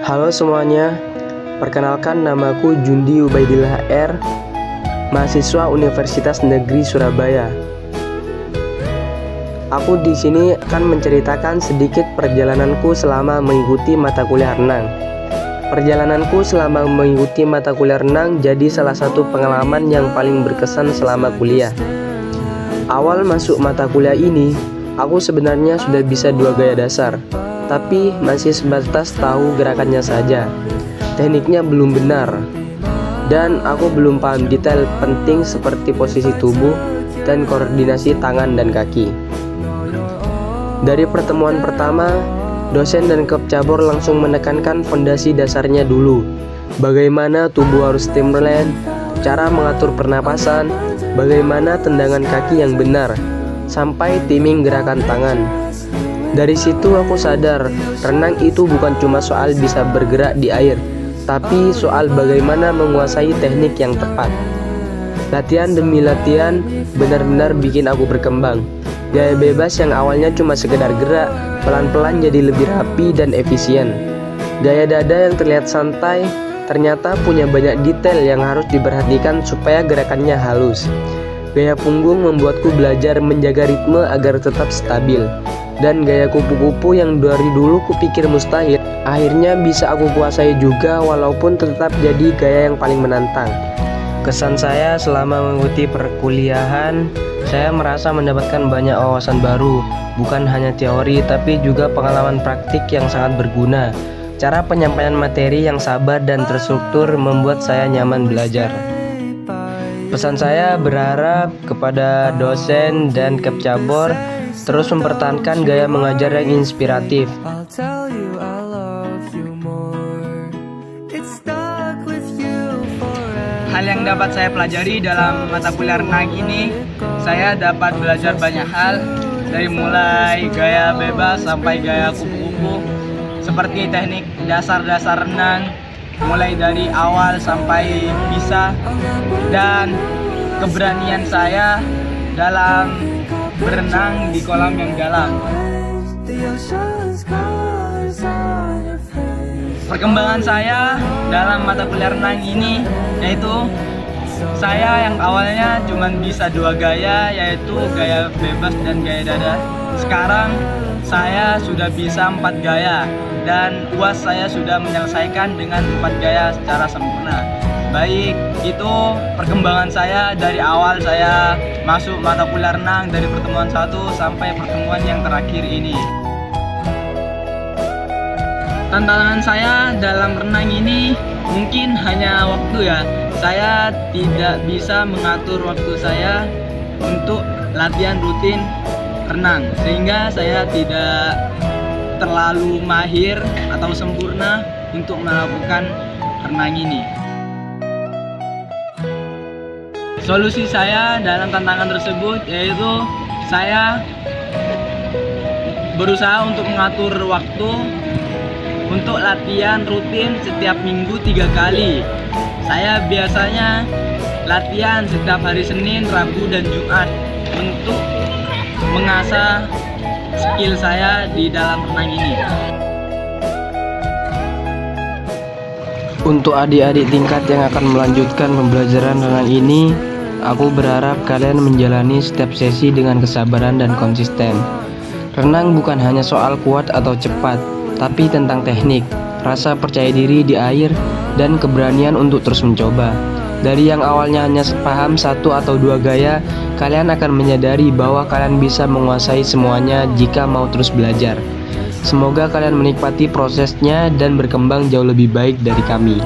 Halo semuanya, perkenalkan namaku Jundi Ubaidillah R, mahasiswa Universitas Negeri Surabaya. Aku di sini akan menceritakan sedikit perjalananku selama mengikuti mata kuliah renang. Perjalananku selama mengikuti mata kuliah renang jadi salah satu pengalaman yang paling berkesan selama kuliah. Awal masuk mata kuliah ini, aku sebenarnya sudah bisa 2 gaya dasar, tapi masih sebatas tahu gerakannya saja. Tekniknya belum benar, dan aku belum paham detail penting seperti posisi tubuh dan koordinasi tangan dan kaki. Dari pertemuan pertama, dosen dan kep cabur langsung menekankan fondasi dasarnya dulu. Bagaimana tubuh harus streamline, cara mengatur pernapasan, bagaimana tendangan kaki yang benar, sampai timing gerakan tangan. Dari situ aku sadar, renang itu bukan cuma soal bisa bergerak di air, tapi soal bagaimana menguasai teknik yang tepat. Latihan demi latihan benar-benar bikin aku berkembang. Gaya bebas yang awalnya cuma sekedar gerak, pelan-pelan jadi lebih rapi dan efisien. Gaya dada yang terlihat santai, ternyata punya banyak detail yang harus diperhatikan supaya gerakannya halus. Gaya punggung membuatku belajar menjaga ritme agar tetap stabil. Dan gaya kupu-kupu yang dari dulu kupikir mustahil, akhirnya bisa aku kuasai juga walaupun tetap jadi gaya yang paling menantang. Kesan saya selama mengikuti perkuliahan, saya merasa mendapatkan banyak wawasan baru, bukan hanya teori tapi juga pengalaman praktik yang sangat berguna. Cara penyampaian materi yang sabar dan terstruktur membuat saya nyaman belajar. Pesan saya berharap kepada dosen dan kep cabur terus mempertahankan gaya mengajar yang inspiratif. Hal yang dapat saya pelajari dalam mata kuliah renang ini, saya dapat belajar banyak hal, dari mulai gaya bebas sampai gaya kupu-kupu, seperti teknik dasar-dasar renang, mulai dari awal sampai bisa, dan keberanian saya dalam berenang di kolam yang dalam. Perkembangan saya dalam mata kuliah renang ini yaitu saya yang awalnya cuma bisa 2 gaya, yaitu gaya bebas dan gaya dada. Sekarang saya sudah bisa 4 gaya dan UAS saya sudah menyelesaikan dengan 4 gaya secara sempurna. Baik, itu perkembangan saya dari awal saya masuk mata kuliah renang, dari pertemuan 1 sampai pertemuan yang terakhir ini. Tantangan saya dalam renang ini mungkin hanya waktu ya. Saya tidak bisa mengatur waktu saya untuk latihan rutin renang, sehingga saya tidak terlalu mahir atau sempurna untuk melakukan renang ini. Solusi saya dalam tantangan tersebut yaitu saya berusaha untuk mengatur waktu untuk latihan rutin setiap minggu 3 kali. Saya biasanya latihan setiap hari Senin, Rabu, dan Jumat untuk mengasah skill saya di dalam renang ini. Untuk adik-adik tingkat yang akan melanjutkan pembelajaran renang ini, aku berharap kalian menjalani setiap sesi dengan kesabaran dan konsisten. Renang bukan hanya soal kuat atau cepat, tapi tentang teknik, rasa percaya diri di air, dan keberanian untuk terus mencoba. Dari yang awalnya hanya paham 1 atau 2 gaya, kalian akan menyadari bahwa kalian bisa menguasai semuanya jika mau terus belajar. Semoga kalian menikmati prosesnya dan berkembang jauh lebih baik dari kami.